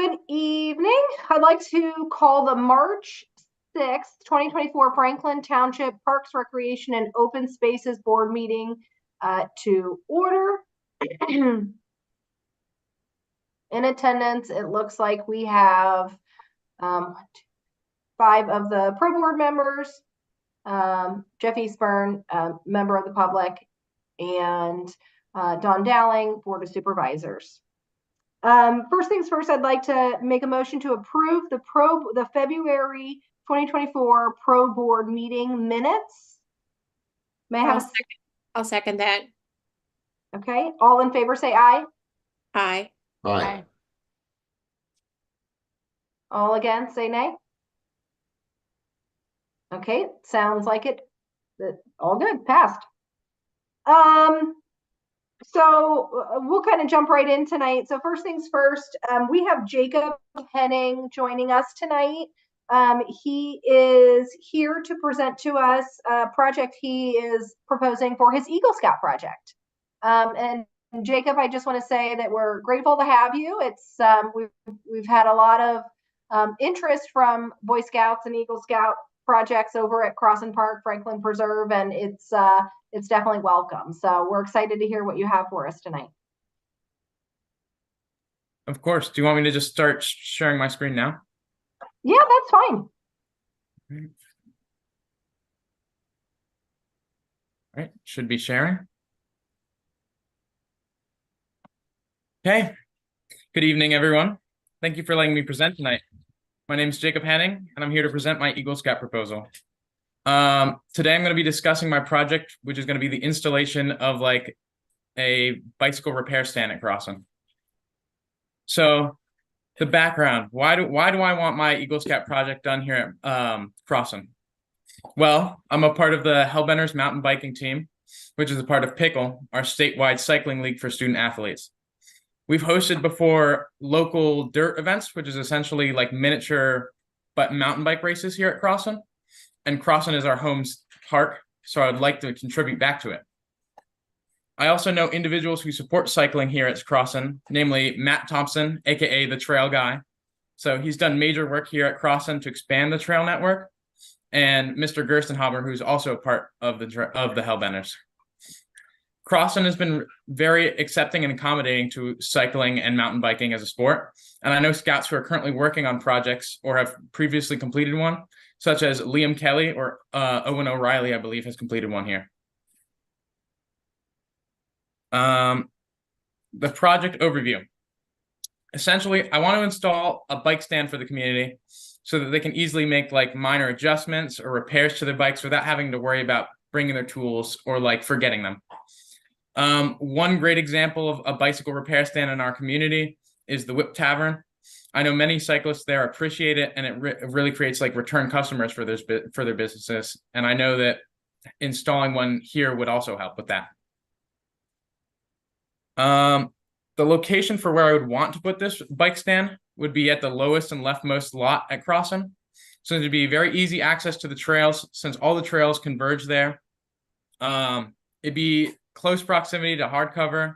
Good evening. I'd like to call the March 6th, 2024 Franklin Township Parks, Recreation, and Open Spaces Board meeting to order. In attendance, it looks like we have 5 of the Pro Board members, Jeff Eastburn, member of the public, and Don Dowling, Board of Supervisors. First things first, I'd like to make a motion to approve the February 2024 Pro Board meeting minutes. May I have I'll second that. Okay, all in favor say aye. Aye. Aye. All again say nay. Okay, sounds like it. All good, passed. So we'll kind of jump right in tonight. So first things first, we have Jacob Henning joining us tonight. He is here to present to us a project he is proposing for his Eagle Scout project. And Jacob, I just want to say that we're grateful to have you. It's we've had a lot of interest from Boy Scouts and Eagle Scout projects over at Crossan Park, Franklin Preserve, and it's definitely welcome. So we're excited to hear what you have for us tonight. Of course. Do you want me to just start sharing my screen now? Yeah, that's fine. All right, should be sharing. Okay. Good evening, everyone. Thank you for letting me present tonight. My name is Jacob Henning, and I'm here to present my Eagle Scout proposal. Today I'm going to be discussing my project, which is going to be the installation of like a bicycle repair stand at Crossan. So the background, why do I want my Eagle Scout project done here at Crossan? Well, I'm a part of the Hellbenders mountain biking team, which is a part of Pickle, our statewide cycling league for student athletes. We've hosted before local dirt events, which is essentially like miniature but mountain bike races here at Crossan. And Crossan is our home park, so I would like to contribute back to it. I also know individuals who support cycling here at Crossan, namely Matt Thompson, aka the Trail Guy. So he's done major work here at Crossan to expand the trail network, and Mr. Gerstenhaber, who's also a part of the Hellbenders. Crossan has been very accepting and accommodating to cycling and mountain biking as a sport, and I know scouts who are currently working on projects or have previously completed one, such as Liam Kelly or Owen O'Reilly, I believe, has completed one here. The project overview. Essentially, I want to install a bike stand for the community so that they can easily make like minor adjustments or repairs to their bikes without having to worry about bringing their tools or like forgetting them. One great example of a bicycle repair stand in our community is the Whip Tavern. I know many cyclists there appreciate it, and it really creates like return customers for their businesses. And I know that installing one here would also help with that. The location for where I would want to put this bike stand would be at the lowest and leftmost lot at Crossan. So it'd be very easy access to the trails since all the trails converge there. It'd be close proximity to hardcover.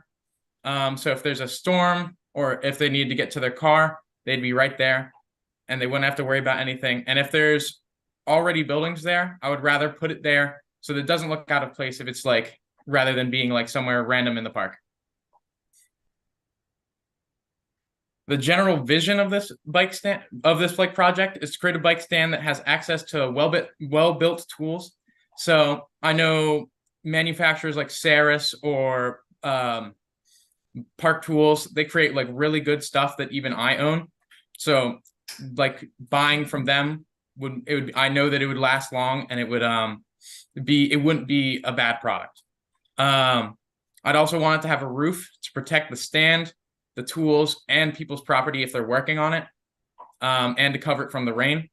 So if there's a storm or if they need to get to their car, they'd be right there and they wouldn't have to worry about anything. And if there's already buildings there, I would rather put it there so that it doesn't look out of place if it's like, rather than being like somewhere random in the park. The general vision of this bike stand, of this like project, is to create a bike stand that has access to well-built tools. So I know manufacturers like Saris or Park Tools, they create like really good stuff that even I own. So like buying from them I know that it would last long and it wouldn't be a bad product. I'd also want it to have a roof to protect the stand, the tools, and people's property if they're working on it, and to cover it from the rain.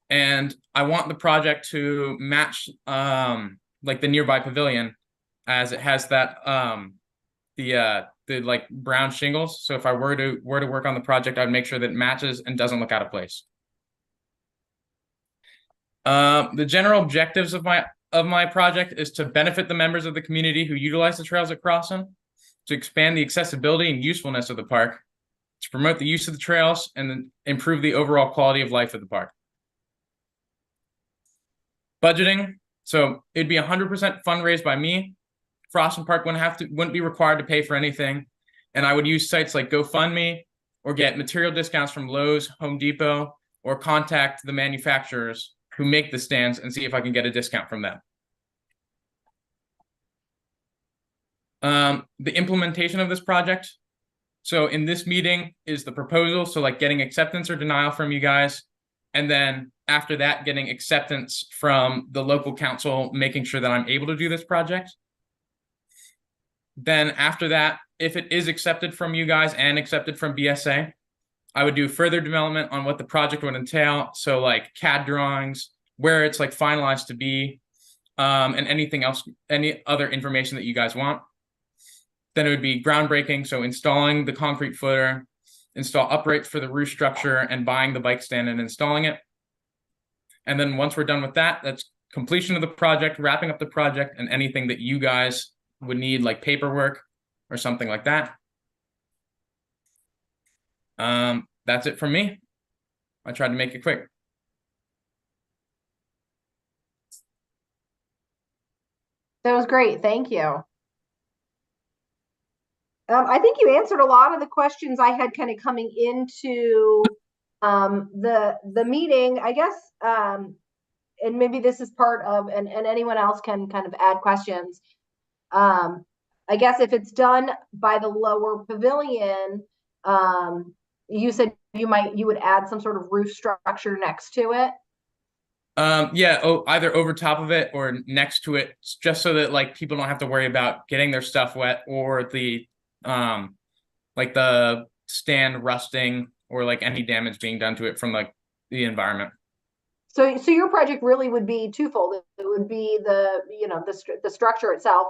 And I want the project to match like the nearby pavilion, as it has that the like brown shingles. So if I were to work on the project, I'd make sure that it matches and doesn't look out of place. The general objectives of my project is to benefit the members of the community who utilize the trails at Crossan, to expand the accessibility and usefulness of the park, to promote the use of the trails and then improve the overall quality of life at the park. Budgeting, so it'd be 100% fundraised by me. Froston Park wouldn't be required to pay for anything, and I would use sites like GoFundMe or get material discounts from Lowe's, Home Depot, or contact the manufacturers who make the stands and see if I can get a discount from them. The implementation of this project. So in this meeting is the proposal, so like getting acceptance or denial from you guys, and then after that, getting acceptance from the local council, making sure that I'm able to do this project. Then after that, if it is accepted from you guys and accepted from BSA, I would do further development on what the project would entail. So like CAD drawings, where it's like finalized to be, and anything else, any other information that you guys want. Then it would be groundbreaking. So installing the concrete footer, install uprights for the roof structure, and buying the bike stand and installing it. And then once we're done with that, that's completion of the project, wrapping up the project, and anything that you guys would need, like paperwork or something like that. That's it from me. I tried to make it quick. That was great. Thank you. I think you answered a lot of the questions I had kind of coming into the meeting, I guess, and maybe this is part of, and anyone else can kind of add questions. I guess if it's done by the lower pavilion, you said you would add some sort of roof structure next to it. Yeah, either over top of it or next to it, just so that like people don't have to worry about getting their stuff wet or the like the stand rusting or like any damage being done to it from like the environment. So your project really would be twofold. It would be the structure itself,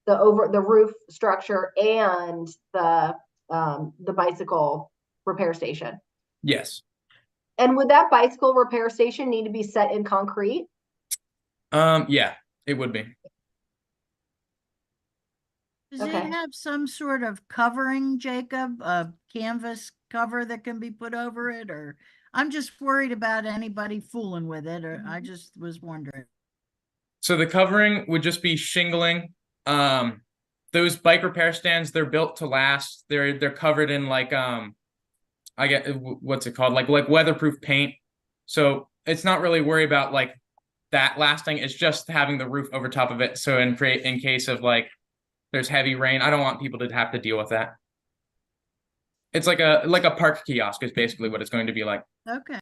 the roof structure, and the bicycle repair station. Yes. And would that bicycle repair station need to be set in concrete? Yeah, it would be. Does Okay. it have some sort of covering, Jacob? A canvas cover that can be put over it? Or I'm just worried about anybody fooling with it, or I just was wondering. So the covering would just be shingling. Those bike repair stands, they're built to last. They're covered in like I get what's it called? Like weatherproof paint. So it's not really worry about like that lasting. It's just having the roof over top of it. So in case of like there's heavy rain, I don't want people to have to deal with that. It's like a park kiosk is basically what it's going to be like. Okay.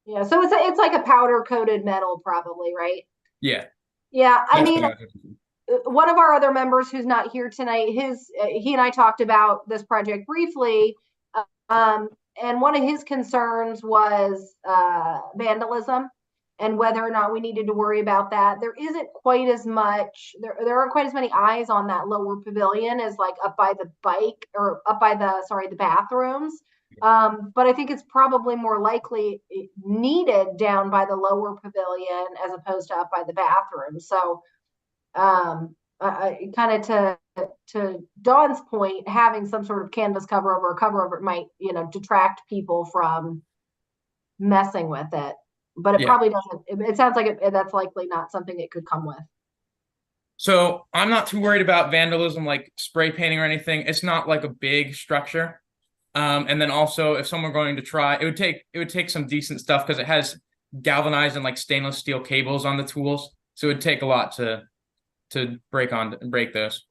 Yeah, so it's like a powder coated metal, probably, right? Yeah. Yeah, I That's mean, what I was- one of our other members who's not here tonight, he and I talked about this project briefly, and one of his concerns was vandalism and whether or not we needed to worry about that. There isn't quite as much, there aren't quite as many eyes on that lower pavilion as like up by the bike or up by the bathrooms. But I think it's probably more likely needed down by the lower pavilion as opposed to up by the bathroom. So I kind of to Dawn's point, having some sort of canvas cover over it might, detract people from messing with it. But it probably doesn't. It sounds like that's likely not something it could come with. So I'm not too worried about vandalism, like spray painting or anything. It's not like a big structure. And then also, if someone were going to try, it would take some decent stuff because it has galvanized and like stainless steel cables on the tools. So it would take a lot to break those.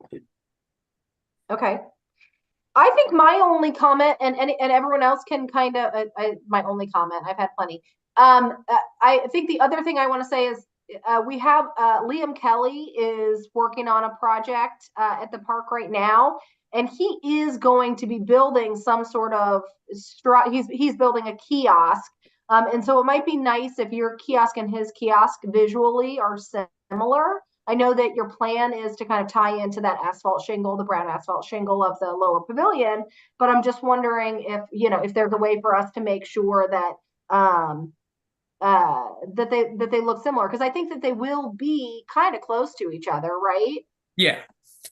Okay. I think my only comment, and everyone else can kind of, my only comment, I've had plenty. I think the other thing I want to say is we have Liam Kelly is working on a project at the park right now, and he is going to be building some sort of he's building a kiosk, and so it might be nice if your kiosk and his kiosk visually are similar. I know that your plan is to kind of tie into that asphalt shingle, the brown asphalt shingle of the lower pavilion, but I'm just wondering if there's a way for us to make sure that that they look similar, because I think that they will be kind of close to each other, right? Yeah.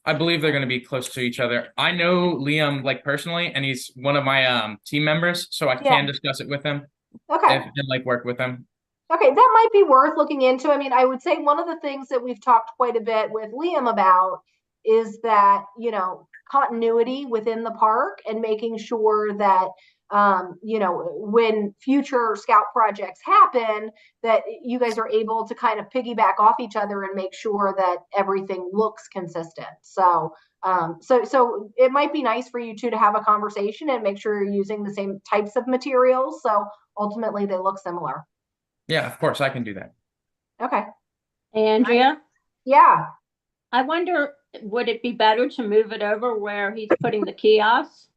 I believe they're going to be close to each other. I know Liam like personally, and he's one of my team members, so I can discuss it with him Okay. and like work with him. Okay, that might be worth looking into. I mean, I would say one of the things that we've talked quite a bit with Liam about is that, continuity within the park and making sure that, when future scout projects happen, that you guys are able to kind of piggyback off each other and make sure that everything looks consistent. So, so it might be nice for you two to have a conversation and make sure you're using the same types of materials. So ultimately they look similar. Yeah, of course, I can do that. Okay. Andrea, Yeah. I wonder, would it be better to move it over where he's putting the kiosks?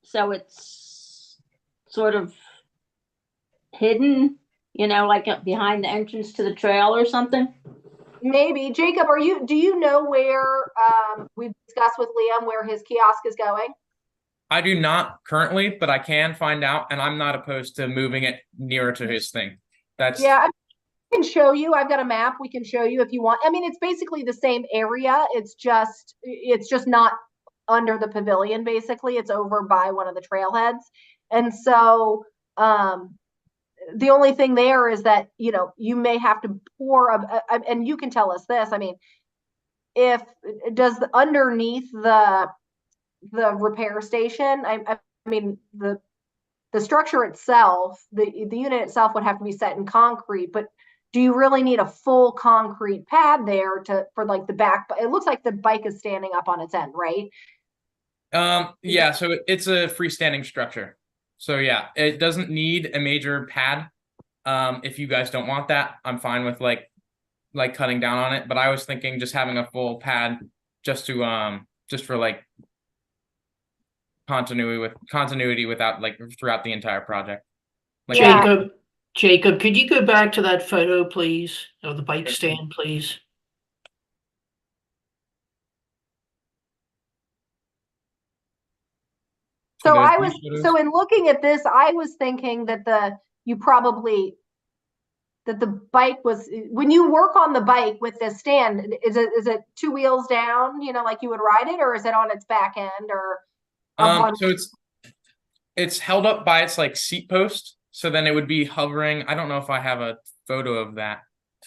So it's sort of hidden, like behind the entrance to the trail or something? Maybe. Jacob, do you know where we've discussed with Liam where his kiosk is going? I do not currently, but I can find out, and I'm not opposed to moving it nearer to his thing. Yeah, I can show you. I've got a map we can show you if you want. I mean, it's basically the same area. It's just not under the pavilion, basically. It's over by one of the trailheads. And so the only thing there is that, you may have to pour and you can tell us this. I mean, underneath the repair station, I mean, the structure itself, the unit itself would have to be set in concrete, but do you really need a full concrete pad there for like the back? It looks like the bike is standing up on its end, right? Yeah, so it's a freestanding structure. So yeah, it doesn't need a major pad. If you guys don't want that, I'm fine with like cutting down on it. But I was thinking just having a full pad just for like continuity without like throughout the entire project. Like, Jacob, could you go back to that photo, please, of the bike stand, please? So in looking at this, I was thinking that the bike was, when you work on the bike with this stand, is it two wheels down, like you would ride it, or is it on its back end or so it's held up by its like seat post, so then it would be hovering. I don't know if I have a photo of that.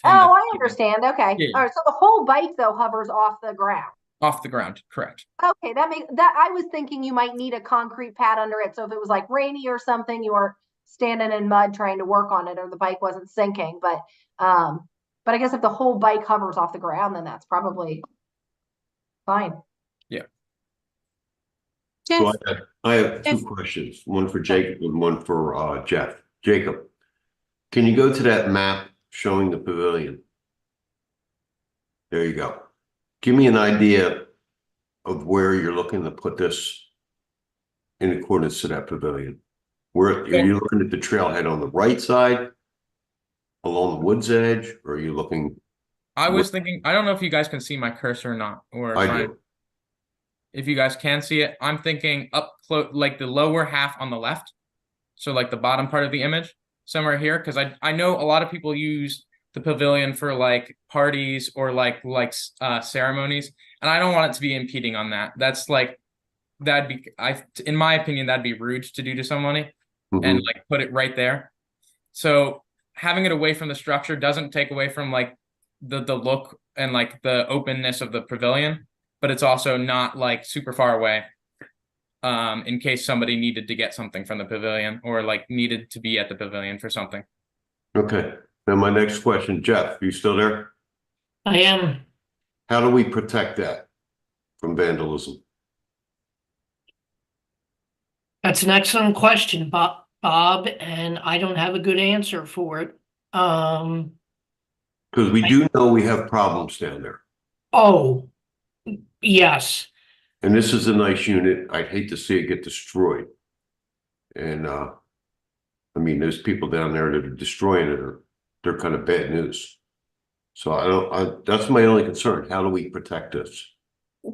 Oh, I understand. Okay. Yeah. All right. So the whole bike though hovers off the ground. Off the ground, correct. Okay, I was thinking you might need a concrete pad under it. So if it was like rainy or something, you were standing in mud trying to work on it, or the bike wasn't sinking. But I guess if the whole bike hovers off the ground, then that's probably fine. Yeah. Jeff, So I have two questions, one for Jacob and one for Jeff. Jacob, can you go to that map showing the pavilion? There you go. Give me an idea of where you're looking to put this in accordance to that pavilion. Where are you looking at the trailhead on the right side, along the woods edge, or are you looking? I was thinking, I don't know if you guys can see my cursor or not, or I do. If you guys can see it, I'm thinking up close, like the lower half on the left. So like the bottom part of the image, somewhere here, because I know a lot of people use the pavilion for like parties or like ceremonies, and I don't want it to be impeding on that. That's like, in my opinion, that'd be rude to do to somebody and like put it right there. So having it away from the structure doesn't take away from like the look and like the openness of the pavilion, but it's also not like super far away. In case somebody needed to get something from the pavilion or like needed to be at the pavilion for something. Okay. Now my next question, Jeff, you still there? I am. How do we protect that from vandalism? That's an excellent question, Bob, and I don't have a good answer for it. Because we do know we have problems down there. Oh, yes. And this is a nice unit. I'd hate to see it get destroyed. And I mean, there's people down there that are destroying it, or they're kind of bad news. So that's my only concern. How do we protect this?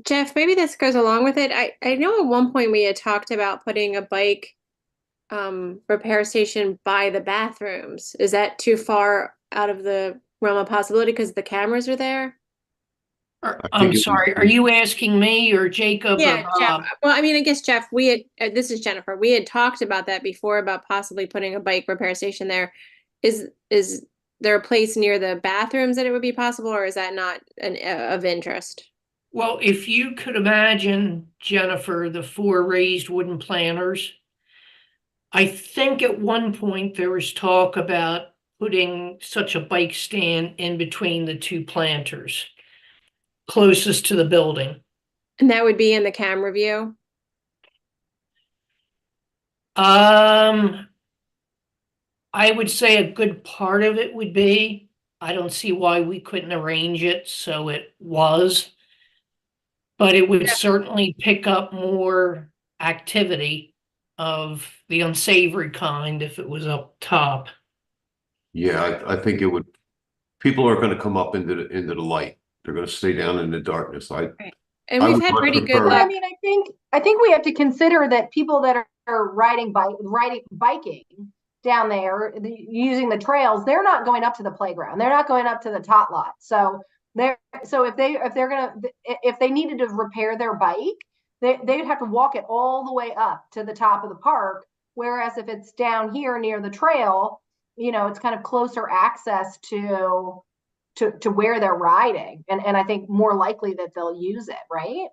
Jeff, maybe this goes along with it. I know at one point we had talked about putting a bike repair station by the bathrooms. Is that too far out of the realm of possibility because the cameras are there? I'm sorry, are you asking me or Jacob or Yeah, Jeff. Bob? Well, I mean, I guess Jeff, we had, this is Jennifer. We had talked about that before about possibly putting a bike repair station there. Is there a place near the bathrooms that it would be possible, or is that not of interest? Well, if you could imagine, Jennifer, the 4 raised wooden planters. I think at one point there was talk about putting such a bike stand in between the 2 planters closest to the building. And that would be in the camera view. I would say a good part of it would be. I don't see why we couldn't arrange it so it was. But it would certainly pick up more activity of the unsavory kind if it was up top. Yeah, I think it would, people are gonna come up into the light. They're gonna stay down in the darkness. And I we've would had much pretty good prefer- Well, I luck. mean, I think we have to consider that people that are riding biking down there, using the trails, they're not going up to the playground. They're not going up to the tot lot. So if they needed to repair their bike, they'd have to walk it all the way up to the top of the park. Whereas if it's down here near the trail, it's kind of closer access to where they're riding, and I think more likely that they'll use it, right?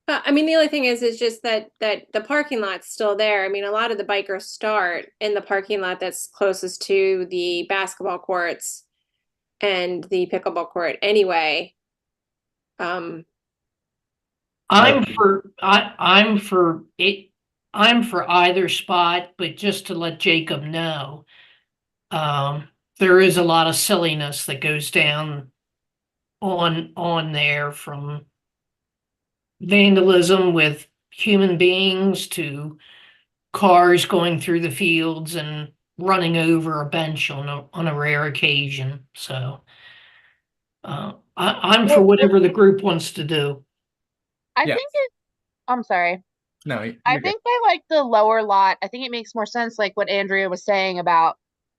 I mean, the only thing is just that the parking lot's still there. I mean, a lot of the bikers start in the parking lot that's closest to the basketball courts and the pickleball court anyway. I'm for it. I'm for either spot, but just to let Jacob know, there is a lot of silliness that goes down on there, from vandalism with human beings to cars going through the fields and running over a bench on a rare occasion. So I'm for whatever the group wants to do. I Yeah. think it, I'm sorry. No, I you're good. think by like the lower lot, I think it makes more sense, like what Andrea was saying about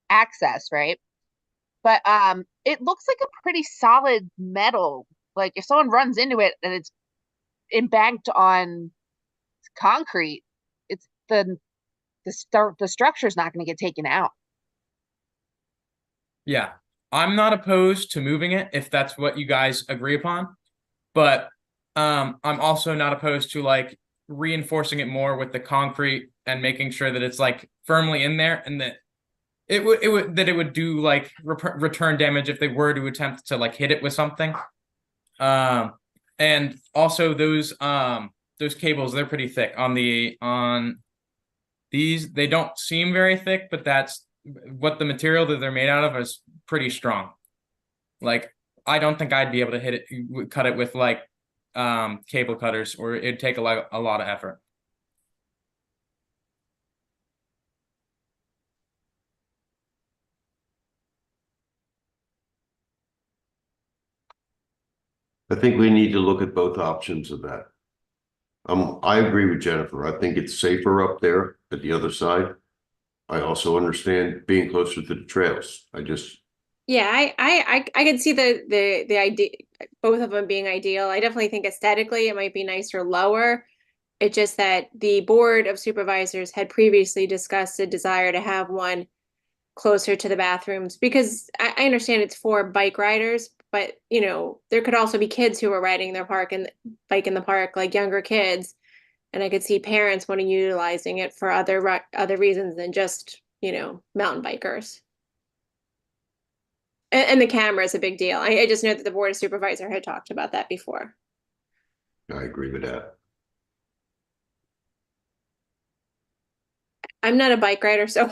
access, right? But it looks like a pretty solid metal. Like if someone runs into it and it's embanked on concrete, it's the structure's not going to get taken out. Yeah, I'm not opposed to moving it if that's what you guys agree upon, but I'm also not opposed to like reinforcing it more with the concrete and making sure that it's like firmly in there, and that it would do like return damage if they were to attempt to like hit it with something. And also those cables, they're pretty thick on these. They don't seem very thick, but that's what the material that they're made out of is pretty strong. Like I don't think I'd be able to cut it with like cable cutters, or it'd take a lot of effort. I think we need to look at both options of that. I agree with Jennifer. I think it's safer up there at the other side. I also understand being closer to the trails. Yeah, I could see the idea, both of them being ideal. I definitely think aesthetically it might be nicer lower. It's just that the Board of Supervisors had previously discussed a desire to have one closer to the bathrooms, because I understand it's for bike riders, but there could also be kids who are riding their bike in the park, like younger kids, and I could see parents wanting utilizing it for other reasons than just mountain bikers. And the camera is a big deal. I just know that the Board of Supervisor had talked about that before. I agree with that. I'm not a bike rider, so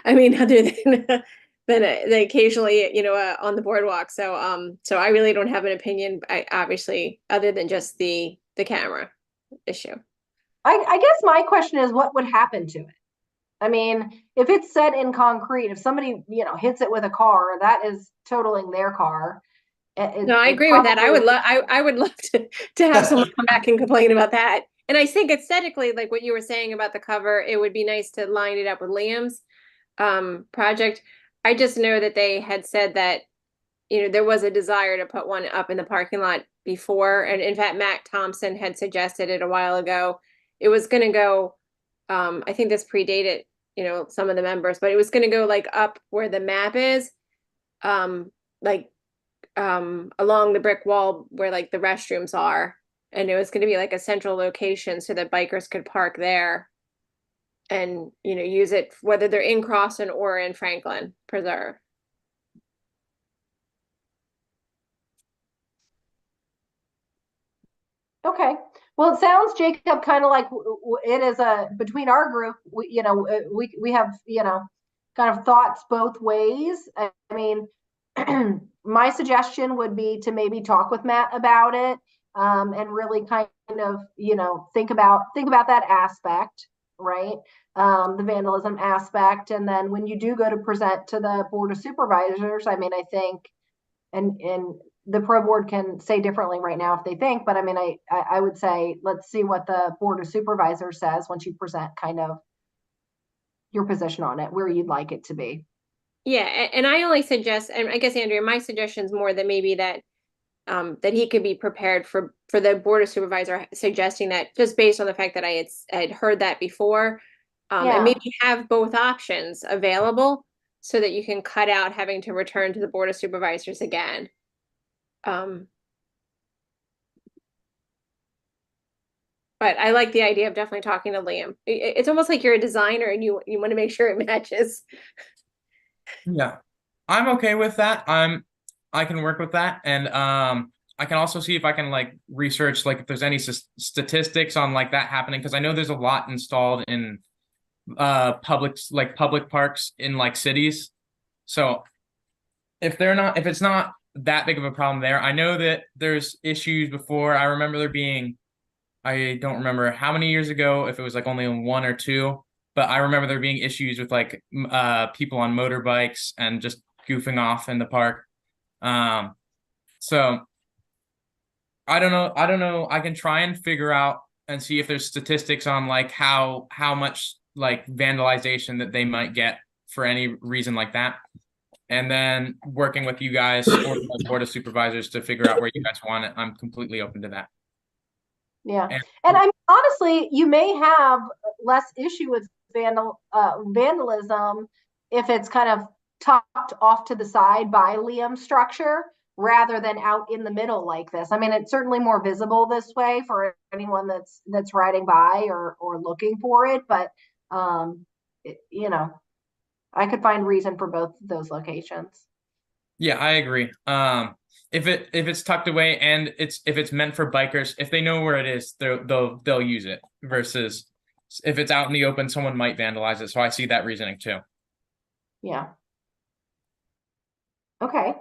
I mean, other than occasionally, on the boardwalk. So I really don't have an opinion. Obviously, other than just the camera issue. I guess my question is, what would happen to it? I mean, if it's set in concrete, if somebody hits it with a car, that is totaling their car. No, I agree with that. I would love to have someone come back and complain about that. And I think aesthetically, like what you were saying about the cover, it would be nice to line it up with Liam's project. I just know that they had said that, there was a desire to put one up in the parking lot before. And in fact, Matt Thompson had suggested it a while ago. It was going to go, I think this predated, some of the members, but it was going to go like up where the map is, like along the brick wall where like the restrooms are. And it was going to be like a central location so that bikers could park there and, use it whether they're in Crosson or in Franklin Preserve. Okay. Well, it sounds, Jacob, kind of like it is between our group, we have, kind of thoughts both ways. I mean, my suggestion would be to maybe talk with Matt about it, and really kind of, think about that aspect, right? The vandalism aspect. And then when you do go to present to the Board of Supervisors, I mean, I think, and the pro board can say differently right now if they think, but I mean, I would say, let's see what the Board of Supervisors says once you present kind of your position on it, where you'd like it to be. Yeah, and I only suggest, and I guess, Andrea, my suggestion is more that maybe that he could be prepared for the Board of Supervisor suggesting that, just based on the fact that I had heard that before, and maybe have both options available so that you can cut out having to return to the Board of Supervisors again. But I like the idea of definitely talking to Liam. It's almost like you're a designer and you want to make sure it matches. Yeah, I'm okay with that. I can work with that, and I can also see if I can like research like if there's any statistics on like that happening, because I know there's a lot installed in public parks in like cities. So if it's not that big of a problem there, I know that there's issues before. I remember there being, I don't remember how many years ago, if it was like only one or two, but I remember there being issues with like people on motorbikes and just goofing off in the park. So I don't know. I can try and figure out and see if there's statistics on like how much like vandalization that they might get for any reason like that. And then working with you guys or the Board of Supervisors to figure out where you guys want it. I'm completely open to that. Yeah. And I mean, honestly, you may have less issue with vandalism if it's kind of tucked off to the side by Liam's structure rather than out in the middle like this. I mean, it's certainly more visible this way for anyone that's riding by or looking for it, but I could find reason for both of those locations. Yeah, I agree. If it's tucked away and if it's meant for bikers, if they know where it is, they'll use it, versus if it's out in the open, someone might vandalize it. So I see that reasoning too. Yeah. Okay.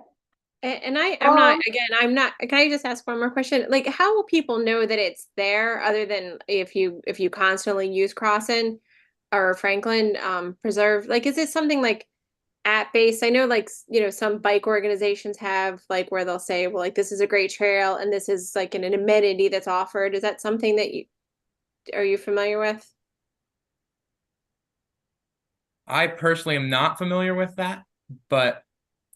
And I'm not, can I just ask one more question? Like, how will people know that it's there other than if you constantly use Crosson or Franklin Preserve? Like, is it something like app-based? I know like, some bike organizations have like where they'll say, well, like this is a great trail and this is like an amenity that's offered. Is that something that are you familiar with? I personally am not familiar with that, but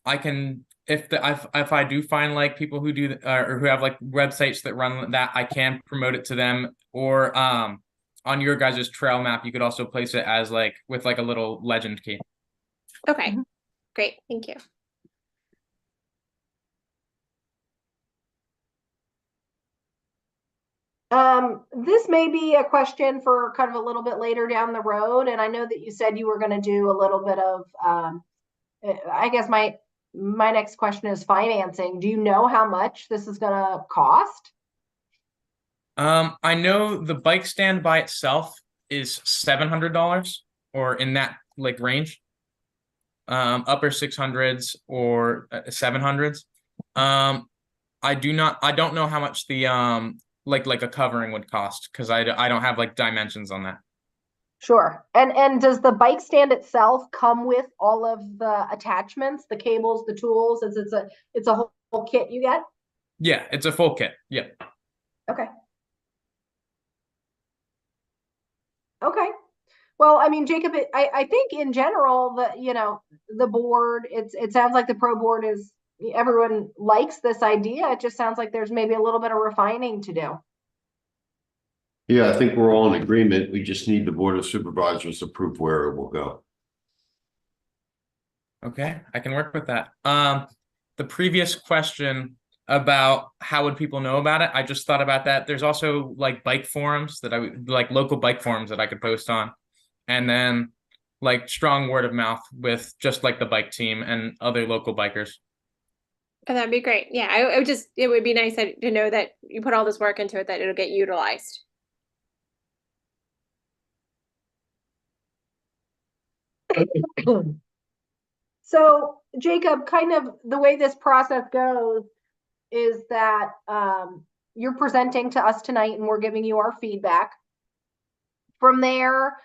I can, if I do find like people who do or who have like websites that run that, I can promote it to them. Or on your guys' trail map, you could also place it as like with like a little legend key. Okay, great, thank you. This may be a question for kind of a little bit later down the road, and I know that you said you were going to do a little bit of I guess my next question is financing. Do you know how much this is going to cost? I know the bike stand by itself is $700 or in that like range. Upper 600s or 700s. I don't know how much the like a covering would cost, because I don't have like dimensions on that. Sure. And does the bike stand itself come with all of the attachments, the cables, the tools? It's a whole kit you get? Yeah, it's a full kit. Yeah. Okay. Okay. Well, I mean, Jacob, I think in general that, the board, it sounds like the pro board is everyone likes this idea. It just sounds like there's maybe a little bit of refining to do. Yeah, I think we're all in agreement. We just need the Board of Supervisors to approve where it will go. Okay, I can work with that. The previous question about how would people know about it, I just thought about that. There's also like bike forums that I would like local bike forums that I could post on, and then like strong word of mouth with just like the bike team and other local bikers. Oh, that'd be great. Yeah, I would just, it would be nice to know that you put all this work into it, that it'll get utilized. So Jacob, kind of the way this process goes is that you're presenting to us tonight and we're giving you our feedback. From there,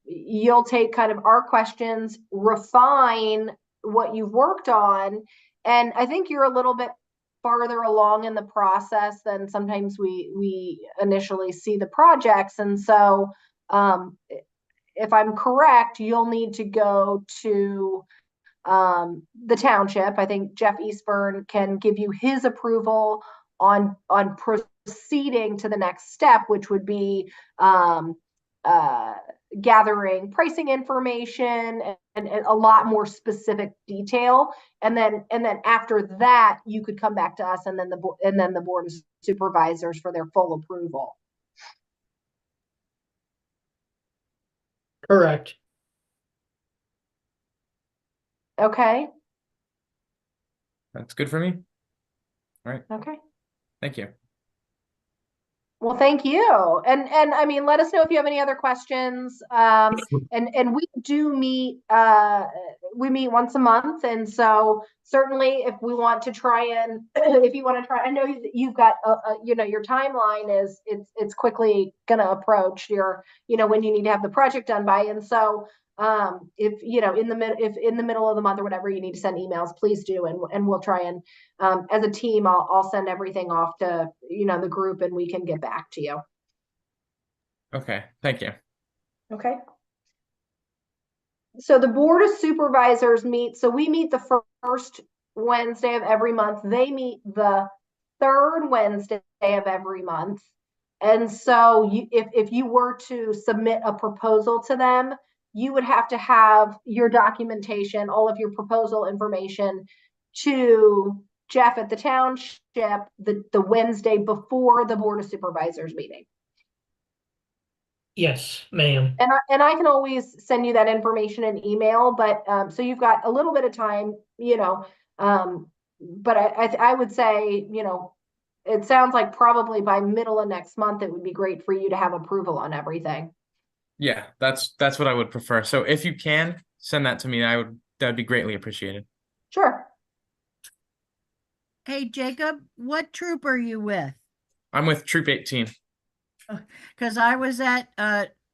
you'll take kind of our questions, refine what you've worked on. And I think you're a little bit farther along in the process than sometimes we initially see the projects. And so if I'm correct, you'll need to go to the township. I think Jeff Eastburn can give you his approval on proceeding to the next step, which would be gathering pricing information and a lot more specific detail. And then after that, you could come back to us and then the board of supervisors for their full approval. Correct. Okay. That's good for me. All right. Okay. Thank you. Well, thank you. And I mean, let us know if you have any other questions. And we do meet, we meet once a month. And so certainly if we want to try and, if you want to try, I know you've got, you know, your timeline is, it's quickly going to approach your, you know, when you need to have the project done by. And so if, you know, if in the middle of the month or whatever, you need to send emails, please do. And we'll try and, as a team, I'll send everything off to, you know, the group and we can get back to you. Okay, thank you. Okay. So the board of supervisors meet, so we meet the first Wednesday of every month. They meet the third Wednesday of every month. And so if you were to submit a proposal to them, you would have to have your documentation, all of your proposal information to Jeff at the township the Wednesday before the board of supervisors meeting. Yes, ma'am. And I can always send you that information in email, but so you've got a little bit of time, you know, but I would say, you know, it sounds like probably by middle of next month, it would be great for you to have approval on everything. Yeah, that's what I would prefer. So if you can send that to me, that'd be greatly appreciated. Sure. Hey, Jacob, what troop are you with? I'm with Troop 18. Because I was at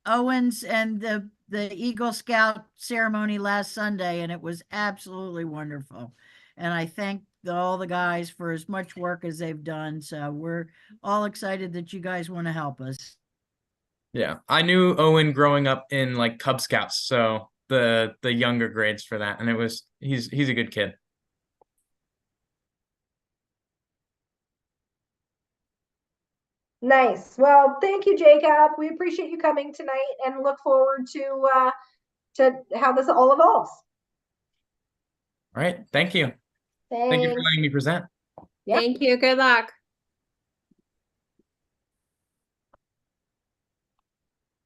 Owens and the Eagle Scout ceremony last Sunday, and it was absolutely wonderful. And I thank all the guys for as much work as they've done. So we're all excited that you guys want to help us. Yeah, I knew Owen growing up in like Cub Scouts, so the younger grades for that, and he's a good kid. Nice. Well, thank you, Jacob. We appreciate you coming tonight and look forward to how this all evolves. All right, thank you. Thanks. Thank you for letting me present. Yep. Thank you. Good luck.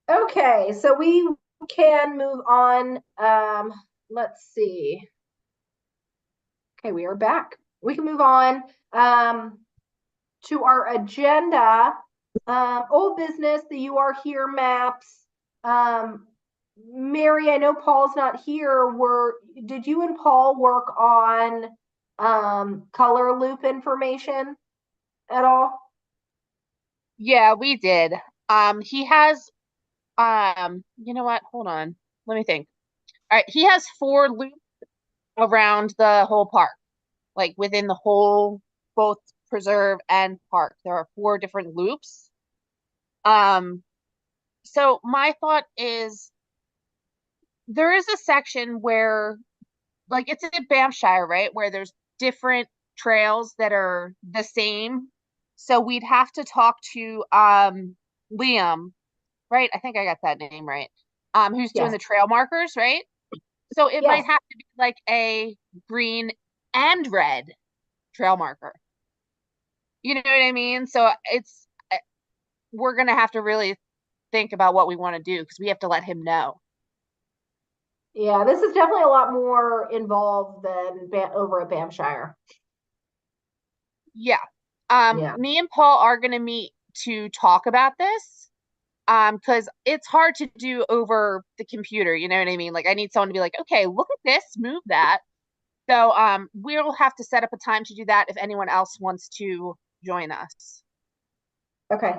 Okay, so we can move on. Let's see. Okay, we are back. We can move on to our agenda. Old business, the You Are Here maps. Mary, I know Paul's not here. Did you and Paul work on color loop information at all? Yeah, we did. He has, you know what? Hold on. Let me think. All right, he has 4 loops around the whole park, like within the whole, both preserve and park. There are 4 different loops. So my thought is there is a section where, like, it's in Bamshire, right? Where there's different trails that are the same. So we'd have to talk to Liam, right? I think I got that name right. Who's doing Yes. the trail markers, right? So it might Yes. have to be like a green and red trail marker. You know what I mean? So we're gonna have to really think about what we want to do because we have to let him know. Yeah, this is definitely a lot more involved than over at Bamshire. Yeah. Yeah. Me and Paul are gonna meet to talk about this. Because it's hard to do over the computer, you know what I mean? Like I need someone to be like, okay, look at this, move that. So we'll have to set up a time to do that if anyone else wants to join us. Okay.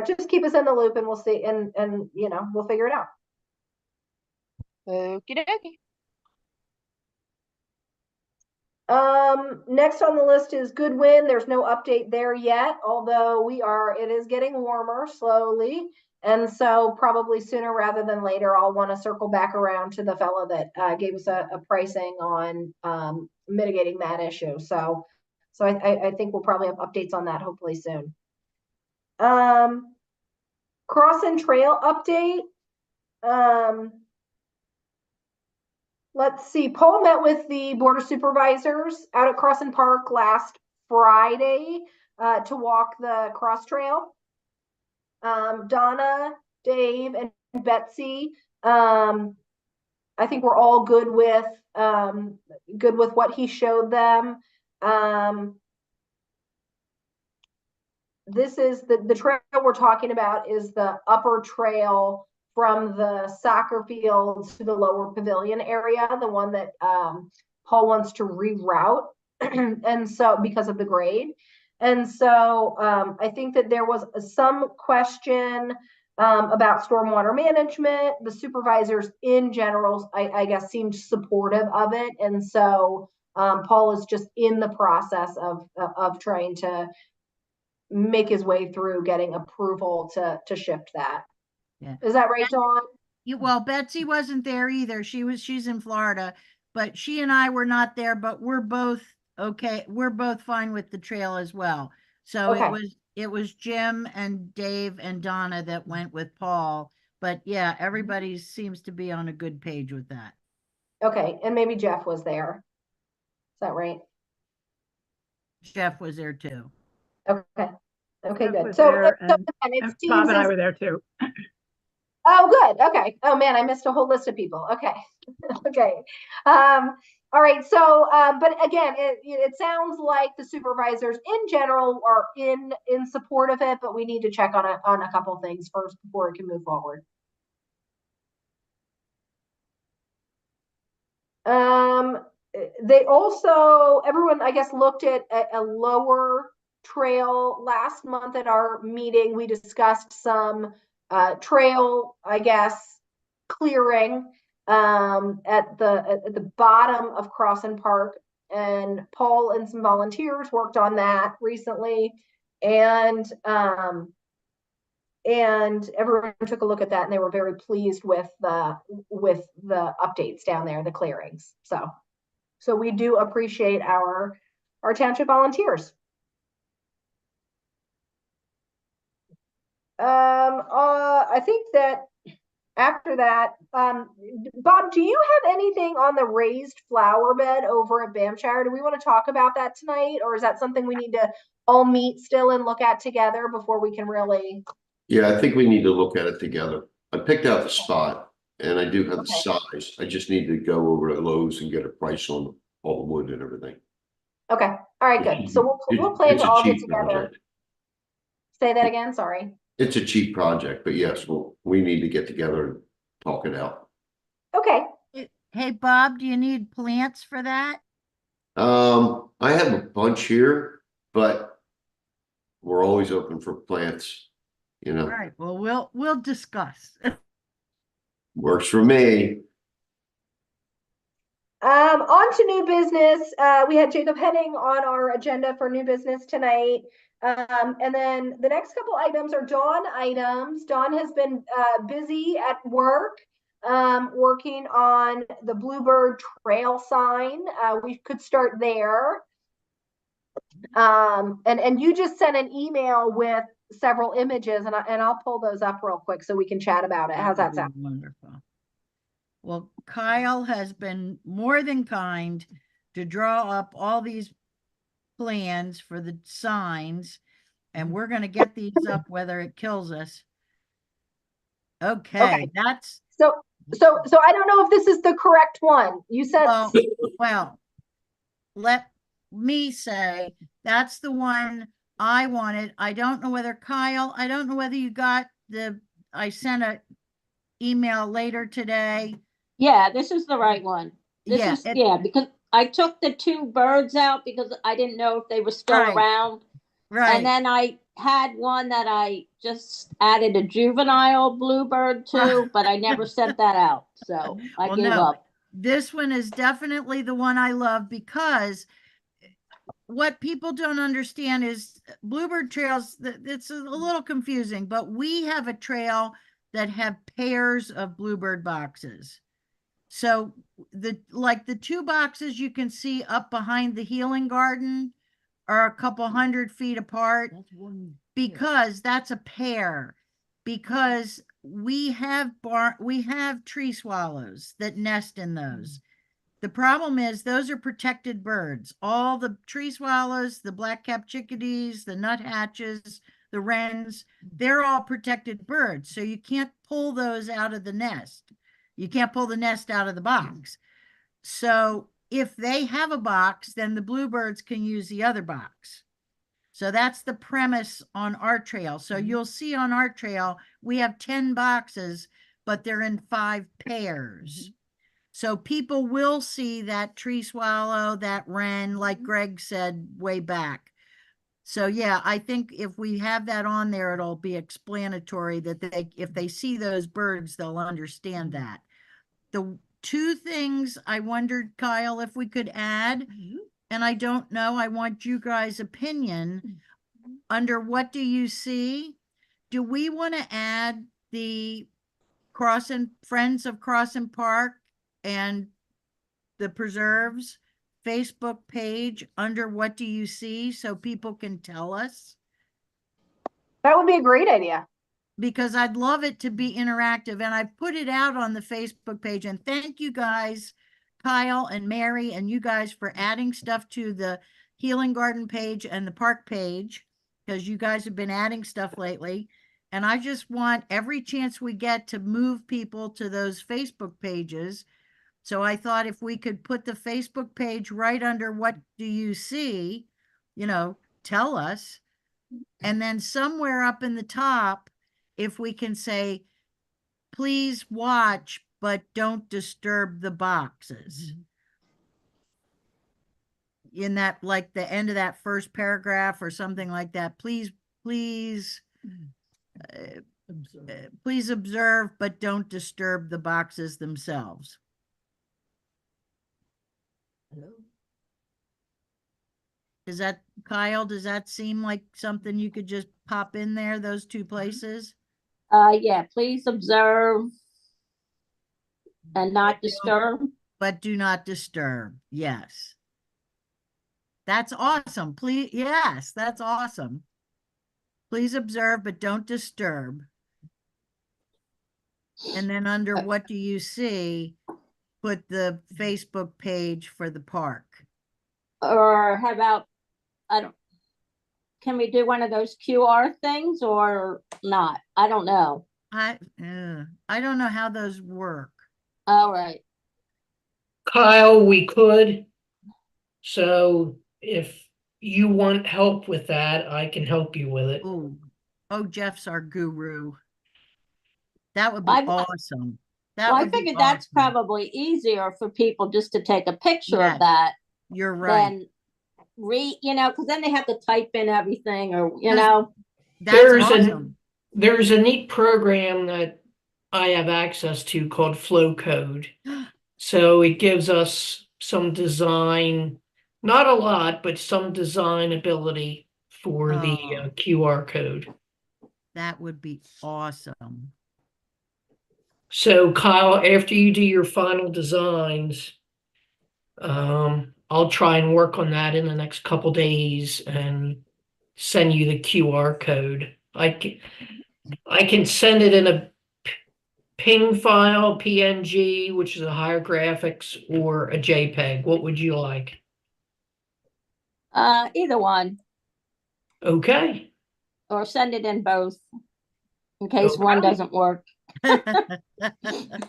Just keep us in the loop and we'll see, and you know, we'll figure it out. Okie dokie. Next on the list is Goodwin. There's no update there yet, although it is getting warmer slowly. And so probably sooner rather than later, I'll want to circle back around to the fellow that gave us a pricing on mitigating that issue. So I think we'll probably have updates on that hopefully soon. Cross and Trail update. Let's see. Paul met with the Board of Supervisors out at Crossan Park last Friday to walk the cross trail. Donna, Dave, and Betsy. I think we're all good with what he showed them. This is the trail we're talking about is the upper trail from the soccer field to the lower pavilion area, the one that Paul wants to reroute, and so because of the grade. And so I think that there was some question about stormwater management. The supervisors in general, I guess, seemed supportive of it. And so Paul is just in the process of trying to make his way through getting approval to shift that. Yeah. Is that right, Dawn? Well, Betsy wasn't there either. She's in Florida, but she and I were not there, but we're both okay. We're both fine with the trail as well. So Okay. it was Jim and Dave and Donna that went with Paul. But yeah, everybody seems to be on a good page with that. Okay, and maybe Jeff was there. Is that right? Jeff was there too. Okay. Okay, Jeff good. was So, there, so and it Bob seems and I as, were there too. oh, good. Okay. Oh man, I missed a whole list of people. Okay. Okay. All right. So, but again, it sounds like the supervisors in general are in support of it, but we need to check on a couple things first before it can move forward. They also, everyone, I guess, looked at a lower trail last month at our meeting. We discussed some trail, I guess, clearing at the bottom of Crossan Park, and Paul and some volunteers worked on that recently, and everyone took a look at that, and they were very pleased with the updates down there, the clearings. So we do appreciate our township volunteers. I think that after that, Bob, do you have anything on the raised flower bed over at Bamshire? Do we want to talk about that tonight, or is that something we need to all meet still and look at together before we can really? Yeah, I think we need to look at it together. I picked out the spot and I do have the Okay. size. I just need to go over to Lowe's and get a price on all the wood and everything. Okay. All right, good. So we'll plan It's to a all get cheap together. project. Say that again, sorry. It's a cheap project, but yes, we need to get together and talk it out. Okay. Hey, Bob, do you need plants for that? I have a bunch here, but we're always open for plants, you know. All right, well, we'll discuss. Works for me. On to new business. We had Jacob Henning on our agenda for new business tonight. And then the next couple items are Dawn items. Dawn has been busy at work. working on the Bluebird Trail sign. We could start there. And you just sent an email with several images, and I'll pull those up real quick so we can chat about it. How's that sound? Wonderful. Well, Kyle has been more than kind to draw up all these plans for the signs, and we're going to get these up whether it kills us. Okay, that's so I don't know if this is the correct one. You said well, let me say that's the one I wanted. I don't know whether Kyle, I don't know whether you got I sent a email later today. Yeah, this is the right one. Because I took the two birds out because I didn't know if they were still around. Right. And then I had one that I just added a juvenile bluebird to, but I never sent that out. So I gave up. This one is definitely the one I love, because what people don't understand is Bluebird trails, it's a little confusing, but we have a trail that have pairs of Bluebird boxes. So the two boxes you can see up behind the healing garden are a couple 100 feet apart, because that's a pair, because we have tree swallows that nest in those. The problem is those are protected birds. All the tree swallows, the black-capped chickadees, the nuthatches, the wrens, they're all protected birds. So you can't pull those out of the nest. You can't pull the nest out of the box. So if they have a box, then the bluebirds can use the other box. So that's the premise on our trail. So you'll see on our trail, we have 10 boxes, but they're in 5 pairs. So people will see that tree swallow, that wren, like Greg said way back. So yeah, I think if we have that on there, it'll be explanatory that if they see those birds, they'll understand that. The 2 things I wondered, Kyle, if we could add, and I don't know, I want you guys' opinion. Under what do you see? Do we want to add the Friends of Crossin Park and the Preserves Facebook page under what do you see, so people can tell us? That would be a great idea. Because I'd love it to be interactive, and I've put it out on the Facebook page. And thank you guys, Kyle and Mary, and you guys for adding stuff to the Healing Garden page and the park page, because you guys have been adding stuff lately. And I just want every chance we get to move people to those Facebook pages. So I thought if we could put the Facebook page right under what do you see, tell us. And then somewhere up in the top, if we can say, please watch, but don't disturb the boxes. In that, like the end of that first paragraph or something like that, please observe, but don't disturb the boxes themselves. Hello? Kyle, does that seem like something you could just pop in there, those 2 places? Yeah, please observe and not disturb. But do not disturb. Yes. That's awesome. Please. Yes, that's awesome. Please observe, but don't disturb. And then under what do you see, put the Facebook page for the park. Or how about, can we do one of those QR things or not? I don't know. I don't know how those work. All right. Kyle, we could. So if you want help with that, I can help you with it. Oh, Jeff's our guru. That would be awesome. I figured that's probably easier for people just to take a picture of that. You're right. Than because then they have to type in everything, or That's awesome. There's a neat program that I have access to called Flow Code. So it gives us some design, not a lot, but some design ability for the QR code. That would be awesome. So Kyle, after you do your final designs, I'll try and work on that in the next couple days and send you the QR code. I can send it in a ping file, PNG, which is a higher graphics, or a JPEG. What would you like? Either one, Okay. or send it in both in case one Okay. doesn't work.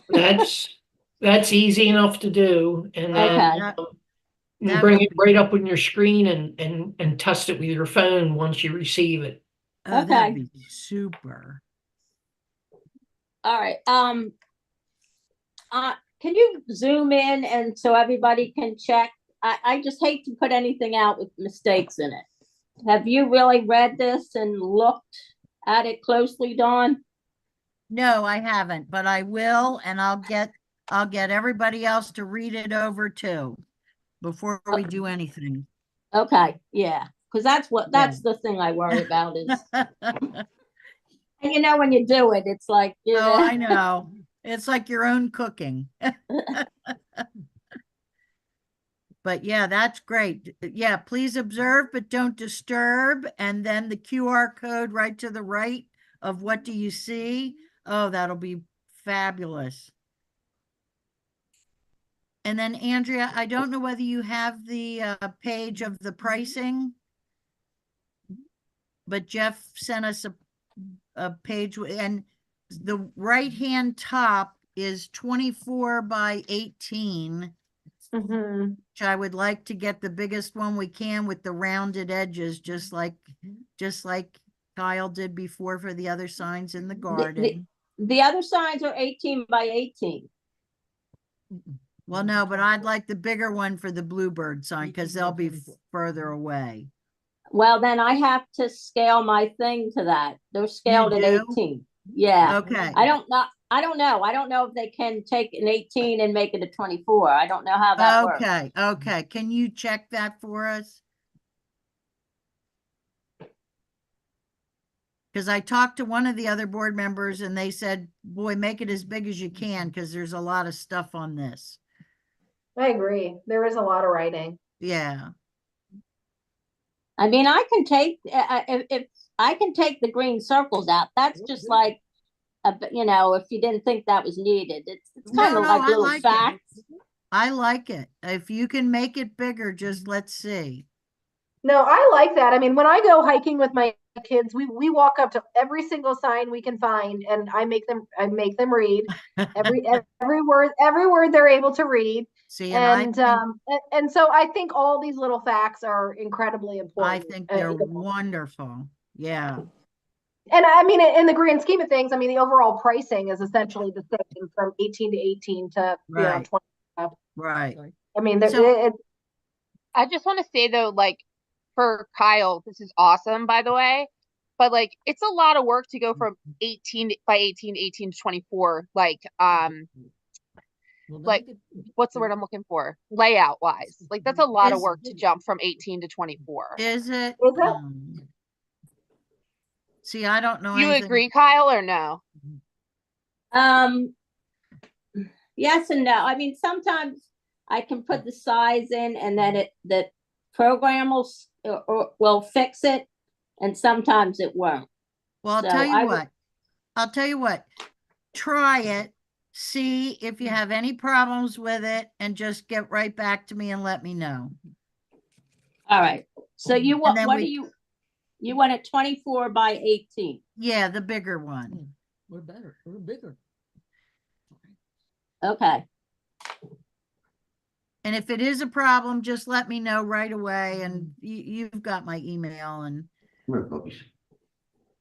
That's easy enough to do, and then Okay. you That bring would it right up on your screen and test it with your phone once you receive it. Oh, Okay. that'd be super. All right. Can you zoom in and so everybody can check? I just hate to put anything out with mistakes in it. Have you really read this and looked at it closely, Dawn? No, I haven't, but I will, and I'll get everybody else to read it over too before we do anything. Okay, yeah, because that's the thing I worry about is, and you know, when you do it, it's like, Oh, I know. It's like your own cooking. But yeah, that's great. Yeah, please observe, but don't disturb. And then the QR code right to the right of what do you see? Oh, that'll be fabulous. And then Andrea, I don't know whether you have the page of the pricing, but Jeff sent us a page, and the right-hand top is 24 by 18. Mhm. Which I would like to get the biggest one we can with the rounded edges, just like Kyle did before for the other signs in the garden. The other signs are 18 by 18. Well, no, but I'd like the bigger one for the bluebird sign because they'll be further away. Well, then I have to scale my thing to that. They're scaled at do? 18. Yeah. Okay. I don't know. I don't know if they can take an 18 and make it a 24. I don't know how that works. Okay. Okay. Can you check that for us? Because I talked to one of the other board members and they said, boy, make it as big as you can because there's a lot of stuff on this. I agree. There is a lot of writing. Yeah. I mean, I can take if I can take the green circles out. That's just like, you know, if you didn't think that was needed, it's kind of like little facts. I like it. If you can make it bigger, just let's see. No, I like that. I mean, when I go hiking with my kids, we walk up to every single sign we can find, and I make them read every word they're able to read. See, and so I think all these little facts are incredibly important. I think they're wonderful. Yeah. And I mean, in the grand scheme of things, I mean, the overall pricing is essentially the same from 18 to 18 to Right. 20. Right. I mean, I just want to say though, like for Kyle, this is awesome, by the way. But like, it's a lot of work to go from 18 by 18 to 18 to 24. Like, what's the word I'm looking for? Layout wise, like that's a lot of work to jump from 18 to 24. Is it? Is it? See, I don't know. You agree, Kyle, or no? Yes and no. I mean, sometimes I can put the size in, and then the program will fix it, and sometimes it won't. Well, I'll tell you what. Try it. See if you have any problems with it, and just get right back to me and let me know. All right. So you want you want a 24 by 18? Yeah, the bigger one. We're better. We're bigger. Okay. And if it is a problem, just let me know right away. And you've got my email and.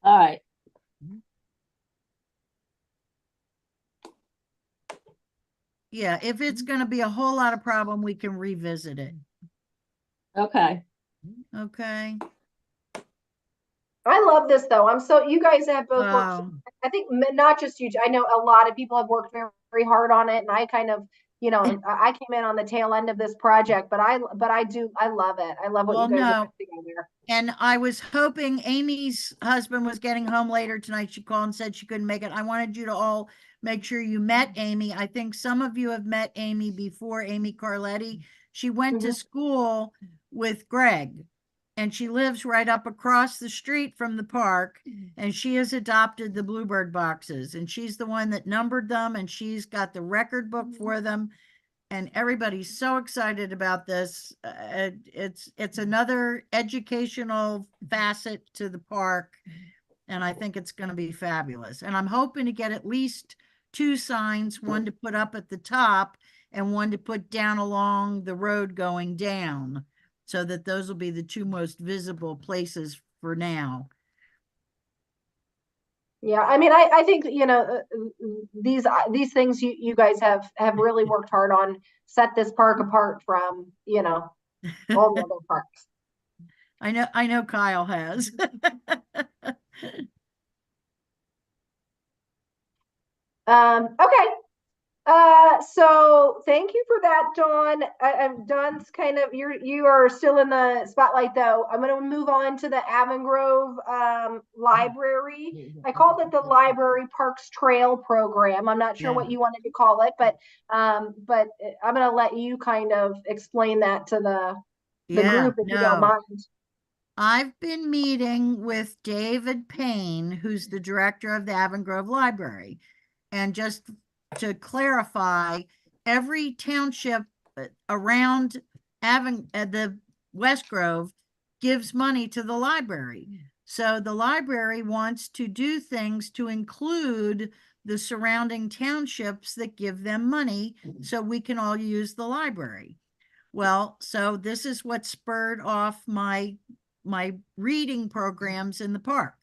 All right. Yeah, if it's going to be a whole lot of problem, we can revisit it. Okay. Okay. I love this though. You guys have both worked. I think not just you. I know a lot of people have worked very, very hard on it, and I kind of you know, I came in on the tail end of this project, but I love it. I love what Well, you guys are no. putting together. And I was hoping Amy's husband was getting home later tonight. She called and said she couldn't make it. I wanted you to all make sure you met Amy. I think some of you have met Amy before, Amy Carletti. She went to school with Greg, and she lives right up across the street from the park, and she has adopted the Bluebird boxes, and she's the one that numbered them, and she's got the record book for them. And everybody's so excited about this. It's another educational facet to the park, and I think it's going to be fabulous. And I'm hoping to get at least 2 signs, one to put up at the top and one to put down along the road going down, so that those will be the 2 most visible places for now. Yeah, I mean, I think, you know, these things you guys have really worked hard on, set this park apart from, you know, all the other parks. I know Kyle has. Okay. So thank you for that, Dawn. Dawn's kind of, you are still in the spotlight though. I'm going to move on to the Avon Grove library. I called it the Library Parks Trail Program. I'm not sure what you wanted to call it, but I'm going to let you kind of explain that to the group if you don't mind. I've been meeting with David Payne, who's the director of the Avon Grove Library, and just to clarify, every township around the West Grove gives money to the library. So the library wants to do things to include the surrounding townships that give them money so we can all use the library. Well, so this is what spurred off my reading programs in the park.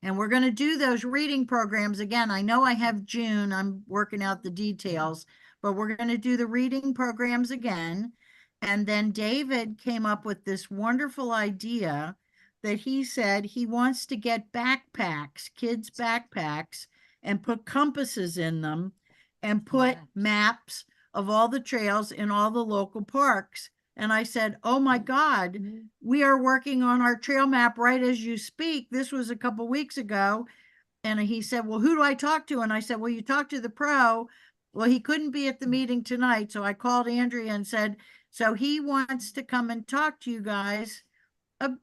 And we're going to do those reading programs again. I know I have June, I'm working out the details, but we're going to do the reading programs again. And then David came up with this wonderful idea that he said he wants to get backpacks, kids' backpacks, and put compasses in them and put maps of all the trails in all the local parks. And I said, oh my God, we are working on our trail map right as you speak. This was a couple weeks ago. And he said, well, who do I talk to? And I said, well, you talk to the pro. Well, he couldn't be at the meeting tonight. So I called Andrea and said, so he wants to come and talk to you guys.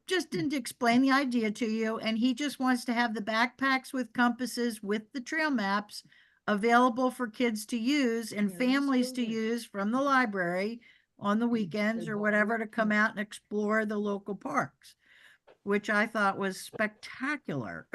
Just didn't explain the idea to you. And he just wants to have the backpacks with compasses with the trail maps available for kids to use and families to use from the library on the weekends or whatever, to come out and explore the local parks, which I thought was spectacular.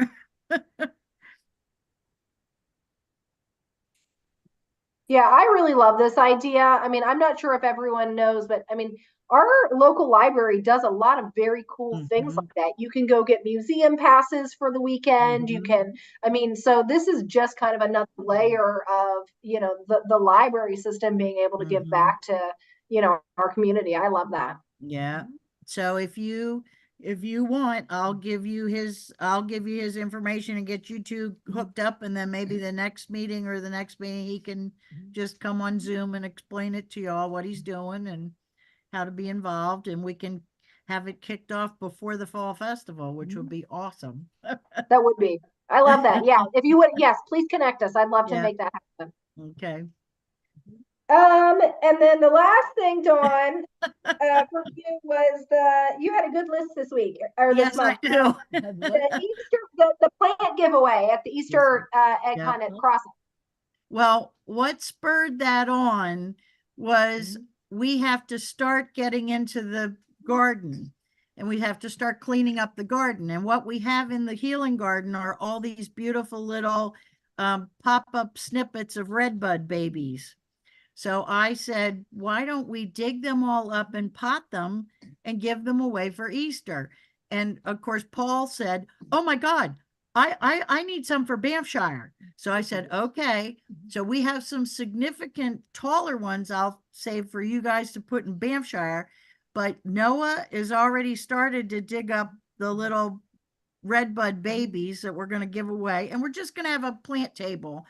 Yeah, I really love this idea. I mean, I'm not sure if everyone knows, but I mean, our local library does a lot of very cool things like that. You can go get museum passes for the weekend. You can, I mean, so this is just kind of another layer of, you know, the library system being able to give back to, you know, our community. I love that. Yeah. So if you want, I'll give you his information and get you 2 hooked up, and then maybe the next meeting or the next meeting he can just come on Zoom and explain it to y'all what he's doing and how to be involved, and we can have it kicked off before the fall festival, which would be awesome. That would be. I love that. Yeah. If you would, yes, please connect us. I'd love to make that happen. Okay. And then the last thing, Dawn, for you was you had a good list this week or this month. I do. The Easter, the plant giveaway at the Easter egg hunt at Crossing. Well, what spurred that on was we have to start getting into the garden, and we have to start cleaning up the garden. And what we have in the healing garden are all these beautiful little pop-up snippets of redbud babies. So I said, why don't we dig them all up and pot them and give them away for Easter? And of course, Paul said, oh my God, I need some for Banffshire. So I said, okay. So we have some significant taller ones I'll save for you guys to put in Banffshire. But Noah is already started to dig up the little redbud babies that we're going to give away. And we're just going to have a plant table.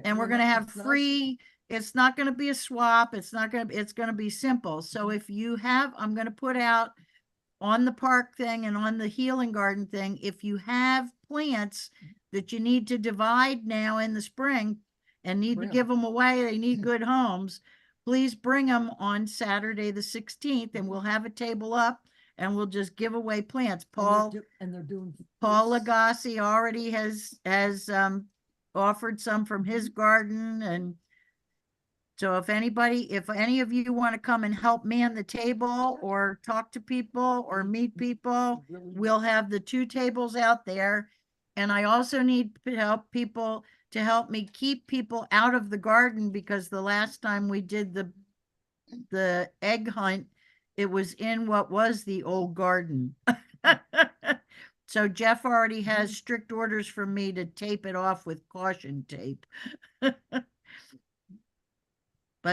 And we're going to have free It's not going to be a swap. It's going to be simple. So if you have, I'm going to put out on the park thing and on the healing garden thing, if you have plants that you need to divide now in the spring and need to give them away, they need good homes, please bring them on Saturday, the 16th, and we'll have a table up and we'll just give away plants. Paul Lagasse already has offered some from his garden. And so if any of you want to come and help man the table or talk to people or meet people, we'll have the 2 tables out there. And I also need people to help me keep people out of the garden, because the last time we did the egg hunt, it was in what was the old garden. So Jeff already has strict orders from me to tape it off with caution tape. But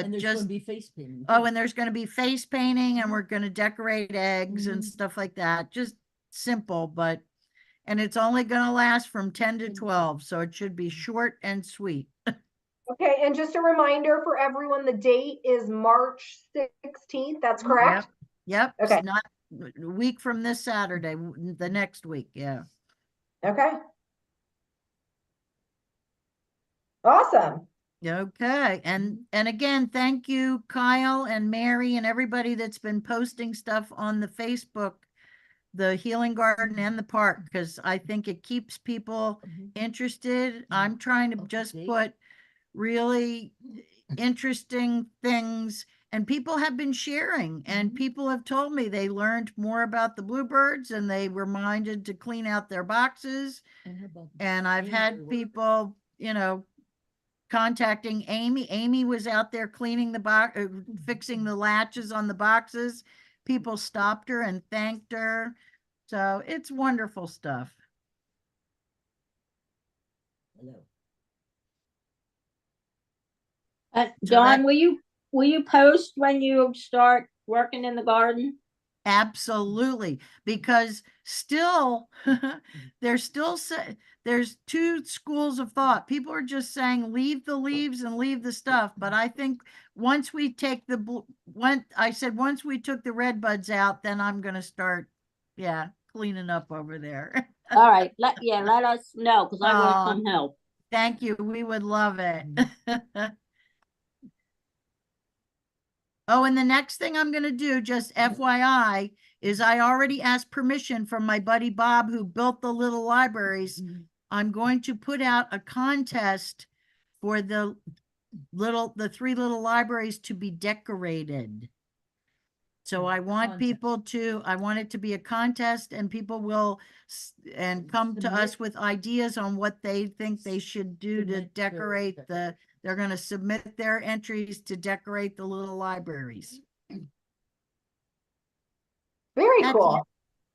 And there's going to be face painting. and there's going to be face painting, and we're going to decorate eggs and stuff like that. Just simple, and it's only going to last from 10 to 12. So it should be short and sweet. Okay, and just a reminder for everyone, the date is March 16th. That's correct? Yep. Okay. It's not a week from this Saturday, the next week. Yeah. Okay. Awesome. Okay. And again, thank you, Kyle and Mary and everybody that's been posting stuff on the Facebook, the healing garden and the park, because I think it keeps people interested. I'm trying to just put really interesting things, and people have been sharing, and people have told me they learned more about the bluebirds and they were reminded to clean out their boxes. And I've had people, contacting Amy. Amy was out there cleaning the box, fixing the latches on the boxes. People stopped her and thanked her. So it's wonderful stuff. Dawn, will you post when you start working in the garden? Absolutely, because still there's 2 schools of thought. People are just saying leave the leaves and leave the stuff, but I think once we take once we took the red buds out, then I'm going to start cleaning up over there. All right, let us know, because I want to come help. Thank you. We would love it. Oh, and the next thing I'm going to do, just FYI, is I already asked permission from my buddy Bob, who built the little libraries. I'm going to put out a contest for the 3 little libraries to be decorated. So I want I want it to be a contest, and people will come to us with ideas on what they think they should do to decorate they're going to submit their entries to decorate the little libraries. Very cool.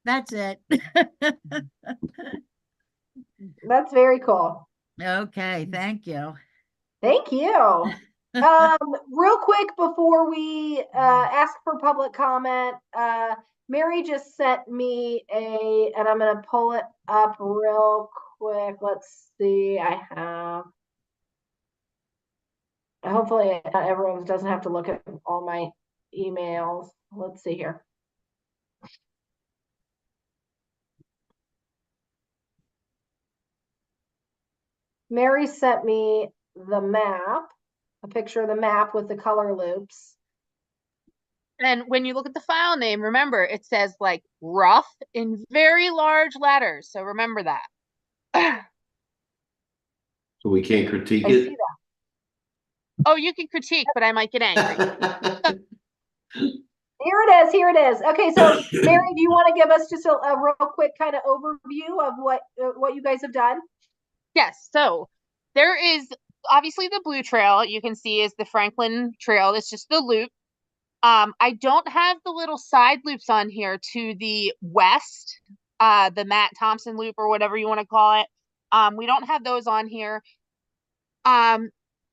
That's it. That's very cool. Okay, thank you. Thank you. Real quick before we ask for public comment, Mary just sent me and I'm going to pull it up real quick. Let's see. Hopefully everyone doesn't have to look at all my emails. Let's see here. Mary sent me the map, a picture of the map with the color loops. And when you look at the file name, remember it says like rough in very large letters. So remember that. So we can't critique I it? see that. Oh, you can critique, but I might get angry. Here it is. Okay, so Mary, do you want to give us just a real quick kind of overview of what you guys have done? Yes, so there is obviously the blue trail you can see is the Franklin Trail. It's just the loop. I don't have the little side loops on here to the west, the Matt Thompson loop or whatever you want to call it. We don't have those on here.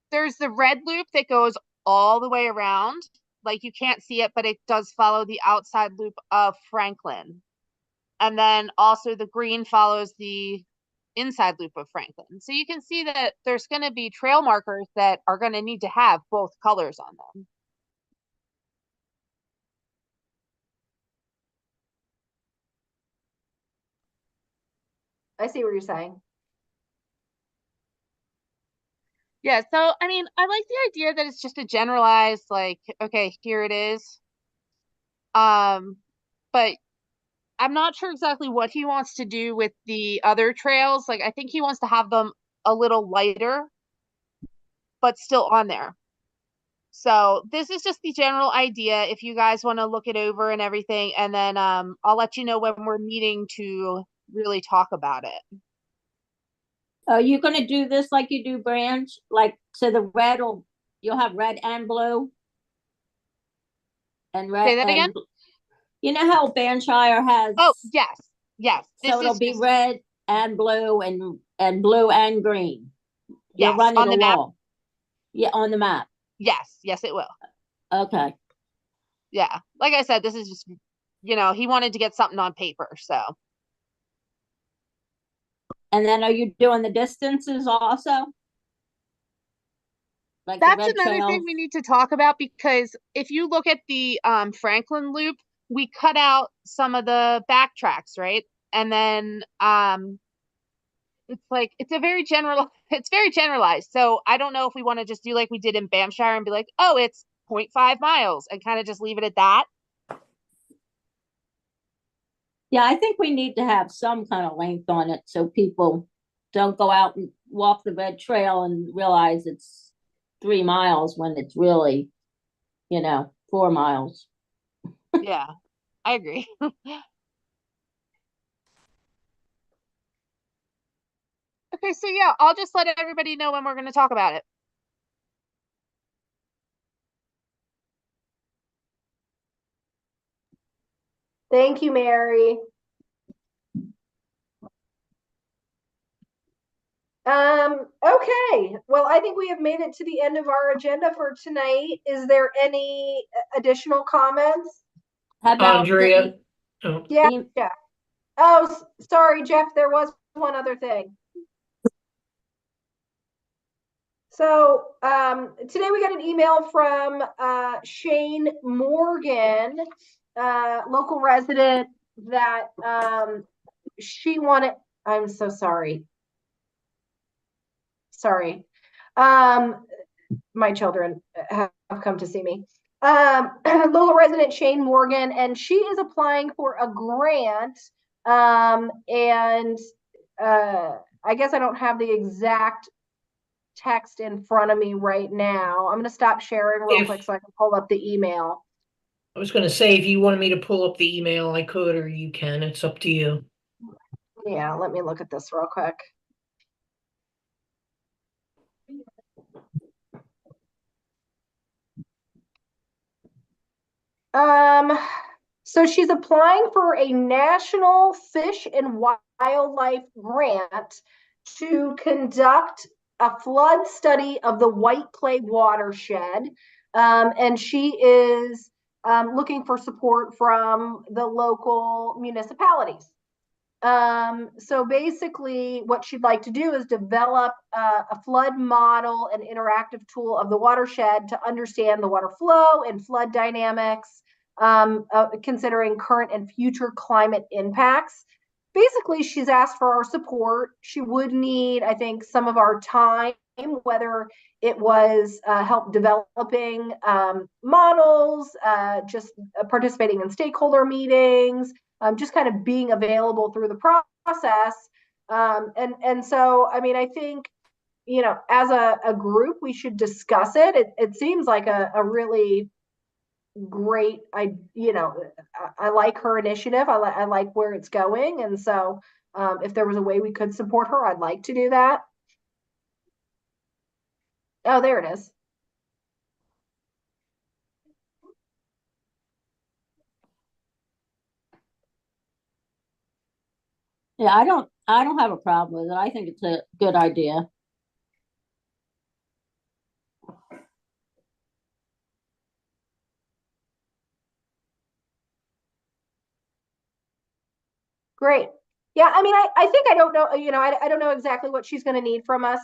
There's the red loop that goes all the way around. Like you can't see it, but it does follow the outside loop of Franklin. And then also the green follows the inside loop of Franklin. So you can see that there's going to be trail markers that are going to need to have both colors on them. I see what you're saying. Yeah, so I mean, I like the idea that it's just a generalized, like, okay, here it is. But I'm not sure exactly what he wants to do with the other trails. Like, I think he wants to have them a little lighter, but still on there. So this is just the general idea. If you guys want to look it over and everything, and then I'll let you know when we're meeting to really talk about it. Are you gonna do this like you do branch? Like, so the red will, you'll have red and blue? And red Say that again? You know how Banshire has? Oh, yes. Yes. So it'll be just, red and blue and blue and green. You'll yes, run it on the map. along. Yeah, on the map. Yes. Yes, it will. Okay. Yeah. Like I said, this is just, he wanted to get something on paper, so. And then are you doing the distances also? Like the That's red another trail? thing we need to talk about, because if you look at the Franklin loop, we cut out some of the backtracks, right? And then it's like it's very generalized. So I don't know if we want to just do like we did in Bamshire and be like, oh, it's 0.5 miles and kind of just leave it at that. Yeah, I think we need to have some kind of length on it so people don't go out and walk the red trail and realize it's 3 miles when it's really, 4 miles. Yeah, I agree. Okay, so yeah, I'll just let everybody know when we're going to talk about it. Thank you, Mary. Okay. Well, I think we have made it to the end of our agenda for tonight. Is there any additional comments? How about Andrea, oh, Yeah, Jeff. Oh, sorry, Jeff, there was one other thing. So today we got an email from Shane Morgan, local resident, that she wanted, I'm so sorry. Sorry. My children have come to see me. Local resident Shane Morgan, and she is applying for a grant. And I guess I don't have the exact text in front of me right now. I'm going to stop sharing real quick so I can pull up the email. I was going to say, if you wanted me to pull up the email, I could, or you can. It's up to you. Yeah, let me look at this real quick. So she's applying for a national fish and wildlife grant to conduct a flood study of the White Clay watershed. And she is looking for support from the local municipalities. So basically what she'd like to do is develop a flood model and interactive tool of the watershed to understand the water flow and flood dynamics, considering current and future climate impacts. Basically, she's asked for our support. She would need, I think, some of our time, whether it was help developing models, just participating in stakeholder meetings, just kind of being available through the process. And so, I mean, I think, as a group, we should discuss it. It seems like a really great, I like her initiative. I like where it's going. And so if there was a way we could support her, I'd like to do that. Oh, there it is. Yeah, I don't have a problem with it. I think it's a good idea. Great. Yeah, I mean, I think I don't know, I don't know exactly what she's going to need from us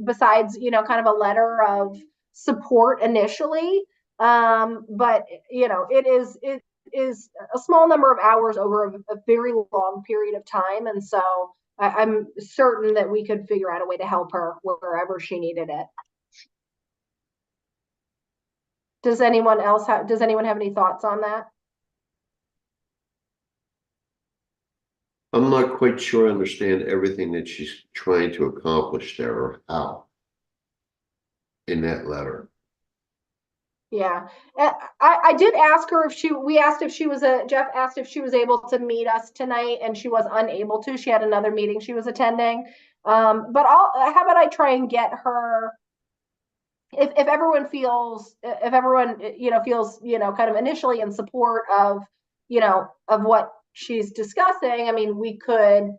besides, kind of a letter of support initially. But it is a small number of hours over a very long period of time. And so I'm certain that we could figure out a way to help her wherever she needed it. Does anyone have any thoughts on that? I'm not quite sure I understand everything that she's trying to accomplish there or how in that letter. Yeah, I did ask her if we asked if she was Jeff asked if she was able to meet us tonight, and she was unable to. She had another meeting she was attending. But how about I try and get her, if everyone feels, kind of initially in support of, of what she's discussing. I mean, we could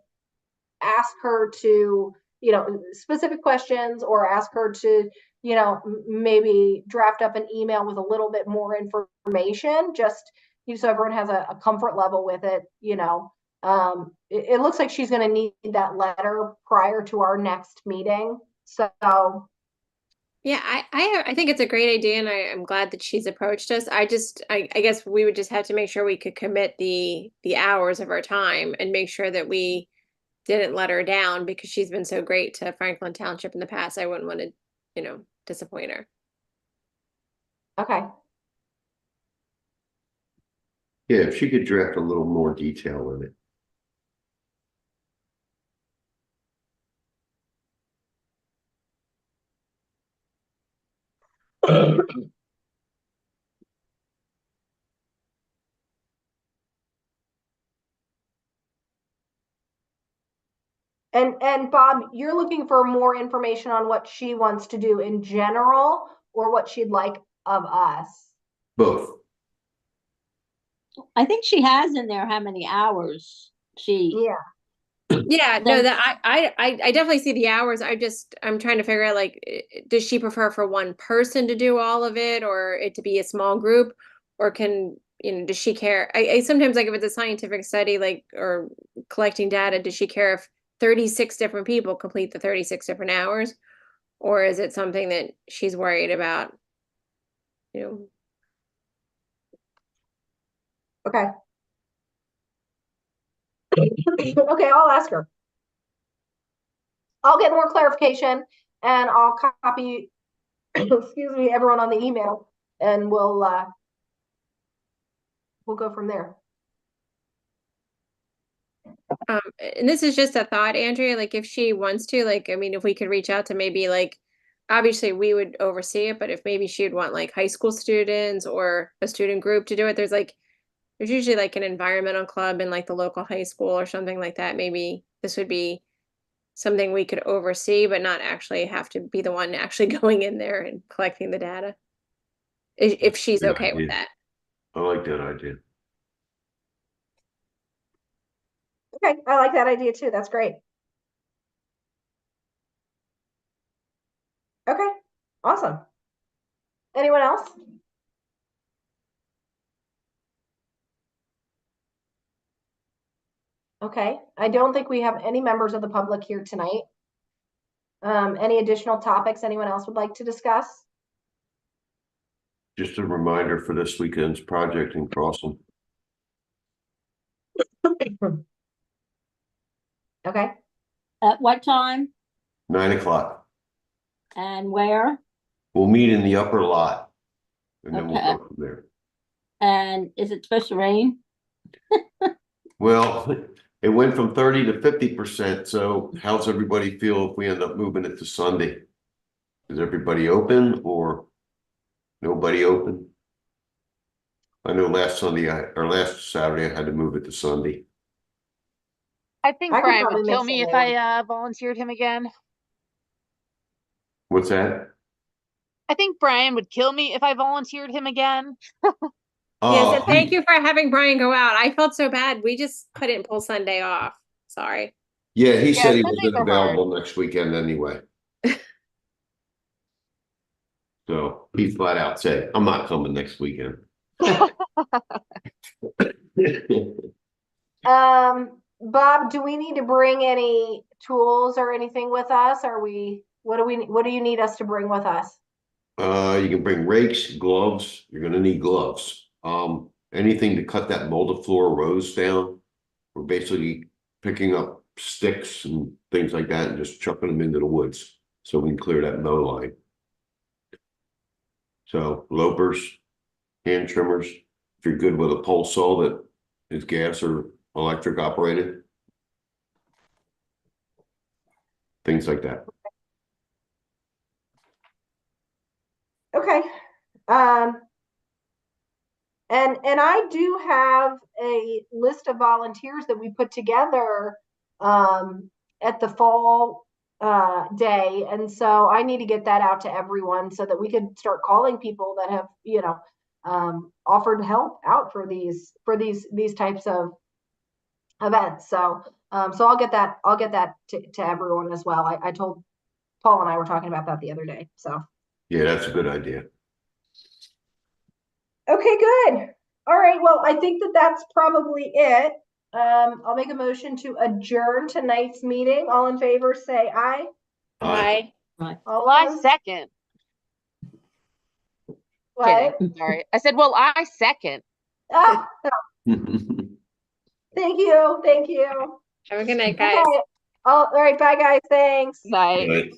ask her to, specific questions, or ask her to, maybe draft up an email with a little bit more information, just so everyone has a comfort level with it. It looks like she's going to need that letter prior to our next meeting. So Yeah, I think it's a great idea, and I'm glad that she's approached us. I guess we would just have to make sure we could commit the hours of our time and make sure that we didn't let her down, because she's been so great to Franklin Township in the past. I wouldn't want to, disappoint her. okay. Yeah, if she could draft a little more detail in it. And Bob, you're looking for more information on what she wants to do in general, or what she'd like of us? Both. I think she has in there how many hours she. Yeah. Yeah, no, that I definitely see the hours. I'm trying to figure out, like, does she prefer for one person to do all of it, or it to be a small group, or does she care? I sometimes, like, if it's a scientific study, like, or collecting data, does she care if 36 different people complete the 36 different hours, or is it something that she's worried about? Okay. Okay, I'll ask her. I'll get more clarification, and I'll copy, excuse me, everyone on the email, and we'll go from there. And this is just a thought, Andrea, like, if she wants to, like, I mean, if we could reach out to maybe, like, obviously we would oversee it, but if maybe she'd want, like, high school students or a student group to do it, there's usually, like, an environmental club in, like, the local high school or something like that. Maybe this would be something we could oversee, but not actually have to be the one actually going in there and collecting the data. If she's Good okay with idea. that. I like that idea. Okay, I like that idea too. That's great. Okay, awesome. Anyone else? Okay, I don't think we have any members of the public here tonight. Any additional topics anyone else would like to discuss? Just a reminder for this weekend's project in Crossing. Okay, At what time 9 o'clock. and where? We'll meet in the upper lot. And then we'll Okay. go from there. And is it supposed to rain? Well, it went from 30 to 50%. So how's everybody feel if we end up moving it to Sunday? Is everybody open or nobody open? I know last Saturday I had to move it to Sunday. I think I could Brian probably would make kill me if Sunday I volunteered him again. What's that? I think Brian would kill me if I volunteered him again. Yes, Oh, and thank you for having Brian go out. I felt so bad. We just couldn't pull Sunday off. Sorry. yeah, he said he Sundays wasn't are hard. available next weekend anyway. So he flat out said, I'm not coming next weekend. Bob, do we need to bring any tools or anything with us? What do you need us to bring with us? You can bring rakes, gloves. You're gonna need gloves. Anything to cut that molded floor rows down. We're basically picking up sticks and things like that and just chucking them into the woods so we can clear that mow line. So lopers, hand trimmers, if you're good with a pole saw that is gas or electric operated. Things like that. Okay. And I do have a list of volunteers that we put together at the fall day, and so I need to get that out to everyone so that we could start calling people that have, you know, offered help out for these types of events. So I'll get that to everyone as well. I told Paul and I were talking about that the other day. So Yeah, that's a good idea. okay, good. All right. Well, I think that's probably it. I'll make a motion to adjourn tonight's meeting. All in favor, say aye. Aye. All Well, I opposed? second. What? Kidding. Sorry. I said, well, I second. Ah, thank you. Thank you. Have a good night, guys. Okay. All right. Bye, guys. Thanks. Night. Right.